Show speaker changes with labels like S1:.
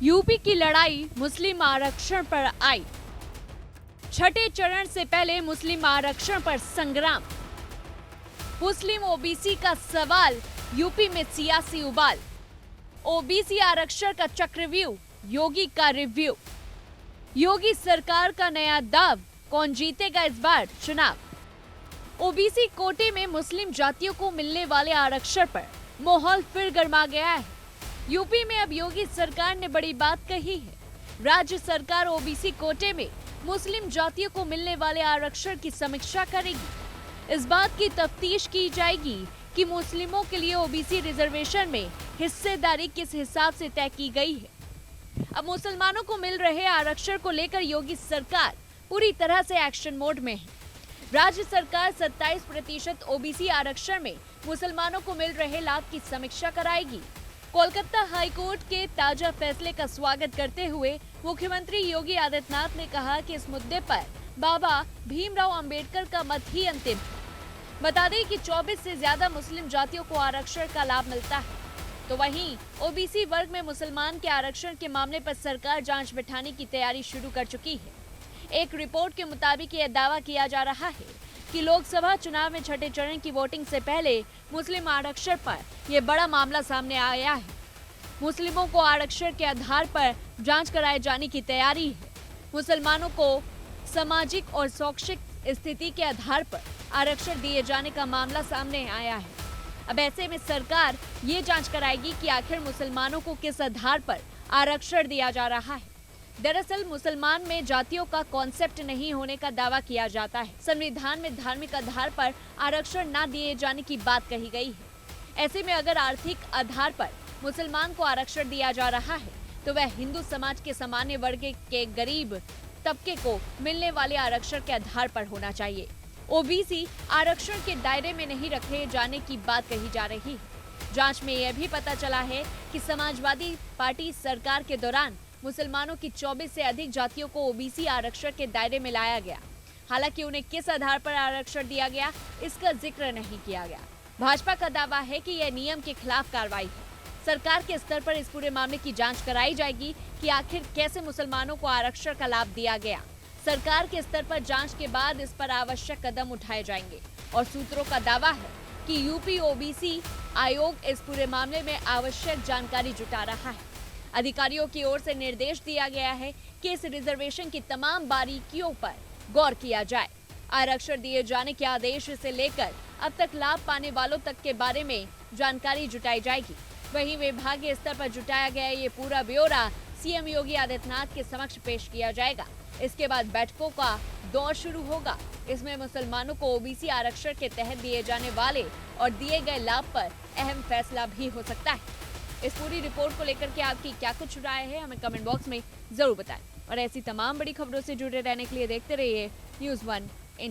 S1: UP की लड़ाई मुस्लिम आरक्षण पर आई। छठे चरण से पहले मुस्लिम आरक्षण पर संग्राम। मुस्लिम ओबीसी का सवाल, यूपी में सियासी उबाल। ओबीसी आरक्षण का चक्रव्यूह, योगी का रिव्यू। योगी सरकार का नया दाव, कौन जीतेगा इस बार चुनाव। ओबीसी कोटे में मुस्लिम जातियों को मिलने वाले आरक्षण पर माहौल फिर गर्मा गया है। यूपी में अब योगी सरकार ने बड़ी बात कही है। राज्य सरकार ओबीसी कोटे में मुस्लिम जातियों को मिलने वाले आरक्षण की समीक्षा करेगी। इस बात की तफ्तीश की जाएगी कि मुस्लिमों के लिए ओबीसी रिजर्वेशन में हिस्सेदारी किस हिसाब से तय की गई है। अब मुसलमानों को मिल रहे आरक्षण को लेकर योगी सरकार पूरी तरह से एक्शन मोड में है। राज्य सरकार 27% ओबीसी आरक्षण में मुसलमानों को मिल रहे लाभ की समीक्षा कराएगी। कोलकाता हाईकोर्ट के ताजा फैसले का स्वागत करते हुए मुख्यमंत्री योगी आदित्यनाथ ने कहा कि इस मुद्दे पर बाबा भीमराव अंबेडकर का मत ही अंतिम है। बता दें कि 24 से ज्यादा मुस्लिम जातियों को आरक्षण का लाभ मिलता है, तो वहीं ओबीसी वर्ग में मुसलमान के आरक्षण के मामले पर सरकार जांच बिठाने की तैयारी शुरू कर चुकी है। एक रिपोर्ट के मुताबिक यह दावा किया जा रहा है कि लोकसभा चुनाव में छठे चरण की वोटिंग से पहले मुस्लिम आरक्षण पर यह बड़ा मामला सामने आया है। मुस्लिमों को आरक्षण के आधार पर जांच कराए जाने की तैयारी है। मुसलमानों को सामाजिक और शैक्षिक स्थिति के आधार पर आरक्षण दिए जाने का मामला सामने आया है। अब ऐसे में सरकार ये जांच कराएगी कि आखिर मुसलमानों को किस आधार पर आरक्षण दिया जा रहा है। दरअसल मुसलमान में जातियों का कॉन्सेप्ट नहीं होने का दावा किया जाता है। संविधान में धार्मिक आधार पर आरक्षण न दिए जाने की बात कही गई है। ऐसे में अगर आर्थिक आधार पर मुसलमान को आरक्षण दिया जा रहा है तो वह हिंदू समाज के सामान्य वर्ग के गरीब तबके को मिलने वाले आरक्षण के आधार पर होना चाहिए। ओबीसी आरक्षण के दायरे में नहीं रखे जाने की बात कही जा रही है। जांच में यह भी पता चला है कि समाजवादी पार्टी सरकार के दौरान मुसलमानों की 24 से अधिक जातियों को ओबीसी आरक्षण के दायरे में लाया गया। हालांकि उन्हें किस आधार पर आरक्षण दिया गया, इसका जिक्र नहीं किया गया। भाजपा का दावा है कि यह नियम के खिलाफ कार्रवाई है। सरकार के स्तर पर इस पूरे मामले की जांच कराई जाएगी कि आखिर कैसे मुसलमानों को आरक्षण का लाभ दिया गया। सरकार के स्तर पर जांच के बाद इस पर आवश्यक कदम उठाए जाएंगे और सूत्रों का दावा है कि यूपी ओबीसी आयोग इस पूरे मामले में आवश्यक जानकारी जुटा रहा है। अधिकारियों की ओर से निर्देश दिया गया है कि इस रिजर्वेशन की तमाम बारीकियों पर गौर किया जाए। आरक्षण दिए जाने के आदेश से लेकर अब तक लाभ पाने वालों तक के बारे में जानकारी जुटाई जाएगी। वहीं विभागीय स्तर पर जुटाया गया ये पूरा ब्यौरा सीएम योगी आदित्यनाथ के समक्ष पेश किया जाएगा। इसके बाद बैठकों का दौर शुरू होगा। इसमें मुसलमानों को ओबीसी आरक्षण के तहत दिए जाने वाले और दिए गए लाभ पर अहम फैसला भी हो सकता है। इस पूरी रिपोर्ट को लेकर के आपकी क्या कुछ राय है, हमें कमेंट बॉक्स में जरूर बताएं। और ऐसी तमाम बड़ी खबरों से जुड़े रहने के लिए देखते रहिए News1।